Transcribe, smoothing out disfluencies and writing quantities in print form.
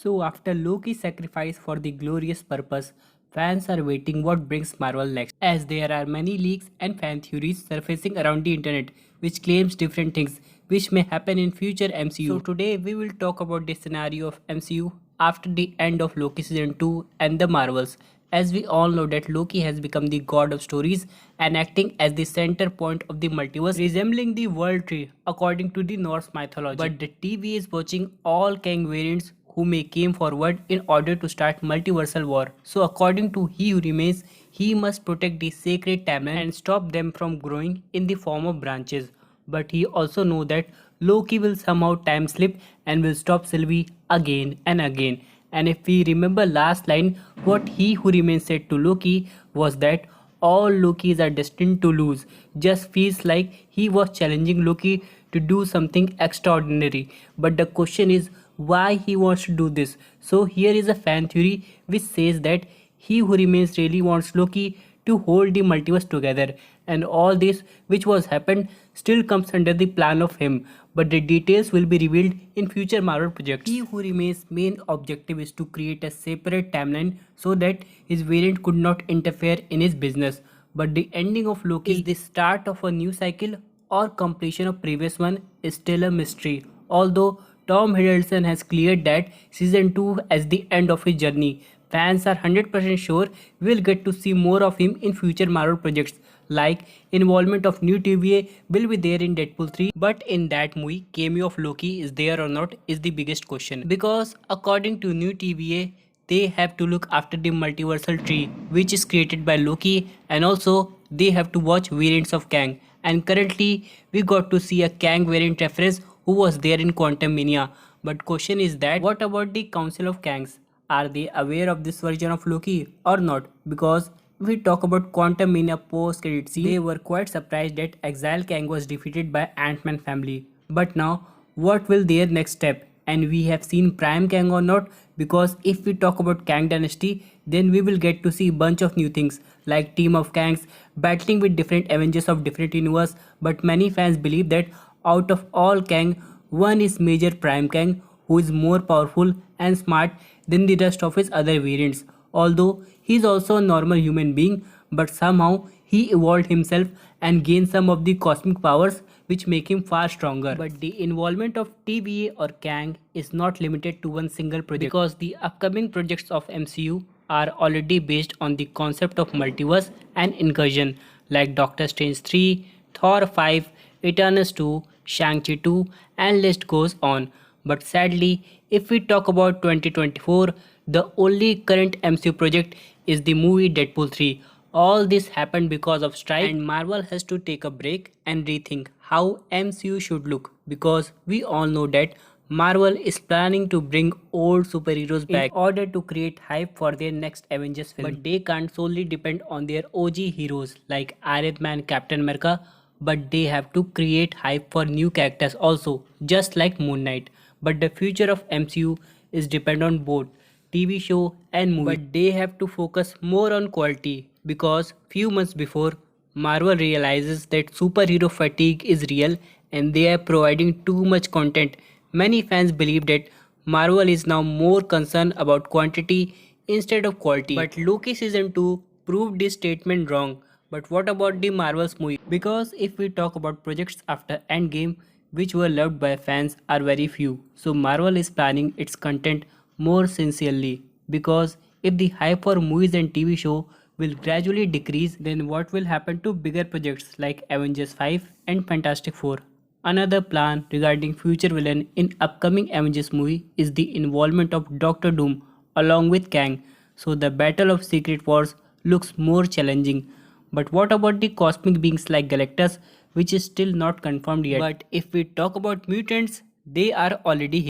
So after Loki's sacrifice for the glorious purpose, fans are waiting what brings Marvel next, as there are many leaks and fan theories surfacing around the internet which claims different things which may happen in future MCU. So today we will talk about the scenario of MCU after the end of Loki season 2 and the Marvels, as we all know that Loki has become the god of stories and acting as the center point of the multiverse, resembling the world tree according to the Norse mythology. But the TV is watching all Kang variants who may came forward in order to start multiversal war. So according to He Who Remains, he must protect the sacred timeline and stop them from growing in the form of branches. But he also know that Loki will somehow time slip and will stop Sylvie again and again. And if we remember last line, what He Who Remains said to Loki was that all Lokis are destined to lose. Just feels like he was challenging Loki to do something extraordinary. But the question is why he wants to do this. So here is a fan theory which says that He Who Remains really wants Loki to hold the multiverse together, and all this which was happened still comes under the plan of him, but the details will be revealed in future Marvel projects. He Who Remains main objective is to create a separate timeline so that his variant could not interfere in his business, but the ending of Loki is the start of a new cycle or completion of previous one is still a mystery, although Tom Hiddleston has cleared that season 2 as the end of his journey. Fans are 100% sure we'll get to see more of him in future Marvel projects, like involvement of new TVA will be there in Deadpool 3, but in that movie cameo of Loki is there or not is the biggest question, because according to new TVA they have to look after the multiversal tree which is created by Loki, and also they have to watch variants of Kang, and currently we got to see a Kang variant reference who was there in Quantum Mania. But question is that what about the Council of Kangs? Are they aware of this version of Loki or not? Because if we talk about Quantum Mania post credit scene, they were quite surprised that Exile Kang was defeated by Ant-Man family. But now, what will their next step? And we have seen Prime Kang or not? Because if we talk about Kang Dynasty, then we will get to see bunch of new things like team of Kangs battling with different Avengers of different universe. But many fans believe that out of all Kang, one is Major Prime Kang, who is more powerful and smart than the rest of his other variants. Although he is also a normal human being, but somehow he evolved himself and gained some of the cosmic powers which make him far stronger. But the involvement of TVA or Kang is not limited to one single project, because the upcoming projects of MCU are already based on the concept of multiverse and incursion, like Doctor Strange 3, Thor 5, Eternals 2, Shang-Chi 2, and list goes on. But sadly, if we talk about 2024, the only current MCU project is the movie Deadpool 3. All this happened because of strike, and Marvel has to take a break and rethink how MCU should look, because we all know that Marvel is planning to bring old superheroes back in order to create hype for their next Avengers film. But they can't solely depend on their OG heroes like Iron Man, Captain America, but they have to create hype for new characters also, just like Moon Knight. But the future of MCU is depend on both TV show and movie, but they have to focus more on quality, because few months before Marvel realizes that superhero fatigue is real and they are providing too much content. Many fans believe that Marvel is now more concerned about quantity instead of quality. But Loki season 2 proved this statement wrong. But what about the Marvel's movie? Because if we talk about projects after Endgame which were loved by fans are very few. So Marvel is planning its content more sincerely, because if the hype for movies and TV show will gradually decrease, then what will happen to bigger projects like Avengers 5 and Fantastic Four? Another plan regarding future villain in upcoming Avengers movie is the involvement of Doctor Doom along with Kang. So the Battle of Secret Wars looks more challenging. But what about the cosmic beings like Galactus, which is still not confirmed yet? But if we talk about mutants, they are already here.